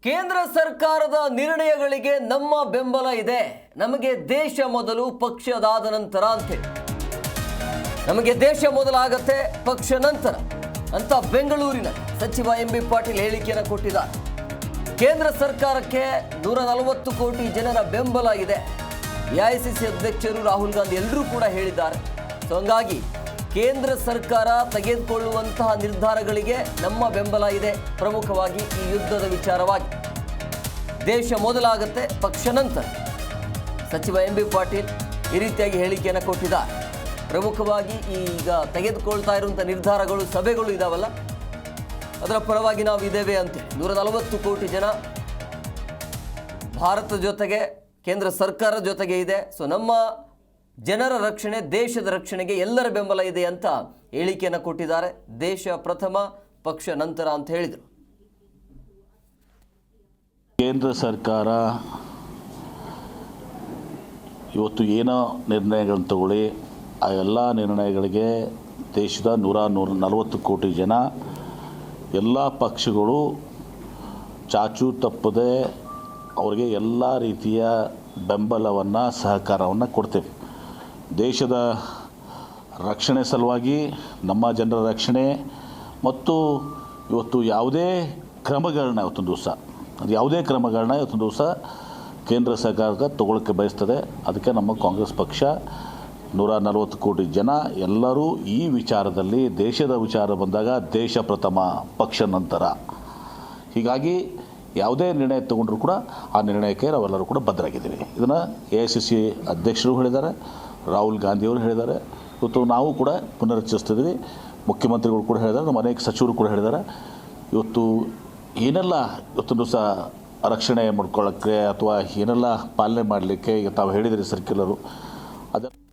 ಕೇಂದ್ರ ಸರ್ಕಾರದ ನಿರ್ಣಯಗಳಿಗೆ ನಮ್ಮ ಬೆಂಬಲ ಇದೆ. ನಮಗೆ ದೇಶ ಮೊದಲು ಪಕ್ಷದಾದ ನಂತರ ಅಂತೆ. ನಮಗೆ ದೇಶ ಮೊದಲಾಗತ್ತೆ ಪಕ್ಷ ನಂತರ ಅಂತ ಬೆಂಗಳೂರಿನ ಸಚಿವ ಎಂ.ಬಿ. ಪಾಟೀಲ್ ಹೇಳಿಕೆಯನ್ನು ಕೊಟ್ಟಿದ್ದಾರೆ. ಕೇಂದ್ರ ಸರ್ಕಾರಕ್ಕೆ 140 ಕೋಟಿ ಜನರ ಬೆಂಬಲ ಇದೆ. ಎಐಸಿಸಿ ಅಧ್ಯಕ್ಷರು ರಾಹುಲ್ ಗಾಂಧಿ ಎಲ್ಲರೂ ಕೂಡ ಹೇಳಿದ್ದಾರೆ. ಸೊ ಹಂಗಾಗಿ ಕೇಂದ್ರ ಸರ್ಕಾರ ತೆಗೆದುಕೊಳ್ಳುವಂತಹ ನಿರ್ಧಾರಗಳಿಗೆ ನಮ್ಮ ಬೆಂಬಲ ಇದೆ. ಪ್ರಮುಖವಾಗಿ ಈ ಯುದ್ಧದ ವಿಚಾರವಾಗಿ ದೇಶ ಮೊದಲಾಗತ್ತೆ ಪಕ್ಷ ನಂತರ ಸಚಿವ ಎಂ.ಬಿ. ಪಾಟೀಲ್ ಈ ರೀತಿಯಾಗಿ ಹೇಳಿಕೆಯನ್ನು ಕೊಟ್ಟಿದ್ದಾರೆ. ಪ್ರಮುಖವಾಗಿ ಈಗ ತೆಗೆದುಕೊಳ್ತಾ ಇರುವಂಥ ನಿರ್ಧಾರಗಳು ಸಭೆಗಳು ಇದಾವಲ್ಲ, ಅದರ ಪರವಾಗಿ ನಾವು ಇದ್ದೇವೆ ಅಂತ 140 ಕೋಟಿ ಜನ ಭಾರತ ಜೊತೆಗೆ ಕೇಂದ್ರ ಸರ್ಕಾರ ಜೊತೆಗೆ ಇದೆ. ಸೊ ನಮ್ಮ ಜನರ ರಕ್ಷಣೆ, ದೇಶದ ರಕ್ಷಣೆಗೆ ಎಲ್ಲರ ಬೆಂಬಲ ಇದೆ ಅಂತ ಹೇಳಿಕೆಯನ್ನು ಕೊಟ್ಟಿದ್ದಾರೆ. ದೇಶ ಪ್ರಥಮ ಪಕ್ಷ ನಂತರ ಅಂತ ಹೇಳಿದರು. ಕೇಂದ್ರ ಸರ್ಕಾರ ಇವತ್ತು ಏನೋ ನಿರ್ಣಯಗಳನ್ನು ತಗೊಳ್ಳಿ, ಆ ಎಲ್ಲ ನಿರ್ಣಯಗಳಿಗೆ ದೇಶದ 140 ಕೋಟಿ ಜನ ಎಲ್ಲ ಪಕ್ಷಗಳು ಚಾಚು ತಪ್ಪದೆ ಅವರಿಗೆ ಎಲ್ಲ ರೀತಿಯ ಬೆಂಬಲವನ್ನು ಸಹಕಾರವನ್ನು ಕೊಡ್ತೇವೆ. ದೇಶದ ರಕ್ಷಣೆ ಸಲುವಾಗಿ, ನಮ್ಮ ಜನರ ರಕ್ಷಣೆ ಮತ್ತು ಇವತ್ತು ಯಾವುದೇ ಕ್ರಮಗಳನ್ನ ಇವತ್ತೊಂದು ದಿವಸ ಕೇಂದ್ರ ಸರ್ಕಾರ ತಗೊಳ್ಳೋಕ್ಕೆ ಬಯಸ್ತದೆ. ಅದಕ್ಕೆ ನಮ್ಮ ಕಾಂಗ್ರೆಸ್ ಪಕ್ಷ 140 ಕೋಟಿ ಜನ ಎಲ್ಲರೂ ಈ ವಿಚಾರದಲ್ಲಿ, ದೇಶದ ವಿಚಾರ ಬಂದಾಗ ದೇಶ ಪ್ರಥಮ ಪಕ್ಷ ನಂತರ, ಹೀಗಾಗಿ ಯಾವುದೇ ನಿರ್ಣಯ ತಗೊಂಡ್ರೂ ಕೂಡ ಆ ನಿರ್ಣಯಕ್ಕೆ ನಾವೆಲ್ಲರೂ ಕೂಡ ಬದ್ಧರಾಗಿದ್ದೀವಿ. ಇದನ್ನು ಎಐಸಿಸಿ ಅಧ್ಯಕ್ಷರು ಹೇಳಿದ್ದಾರೆ, ರಾಹುಲ್ ಗಾಂಧಿಯವರು ಹೇಳಿದ್ದಾರೆ. ಇವತ್ತು ನಾವು ಕೂಡ ಪುನರುಚ್ಚರಿಸ್ತಿದ್ದೀವಿ. ಮುಖ್ಯಮಂತ್ರಿಗಳು ಕೂಡ ಹೇಳಿದ್ದಾರೆ, ನಮ್ಮ ಅನೇಕ ಸಚಿವರು ಕೂಡ ಹೇಳಿದ್ದಾರೆ. ಇವತ್ತು ಏನೆಲ್ಲ ಇವತ್ತೊಂದು ದಿವಸ ರಕ್ಷಣೆ ಮಾಡ್ಕೊಳ್ಳೋಕ್ಕೆ ಅಥವಾ ಏನೆಲ್ಲ ಪಾಲನೆ ಮಾಡಲಿಕ್ಕೆ ಈಗ ತಾವು ಹೇಳಿದಿರಿ ಸರ್ಕ್ಯುಲರು, ಅದನ್ನು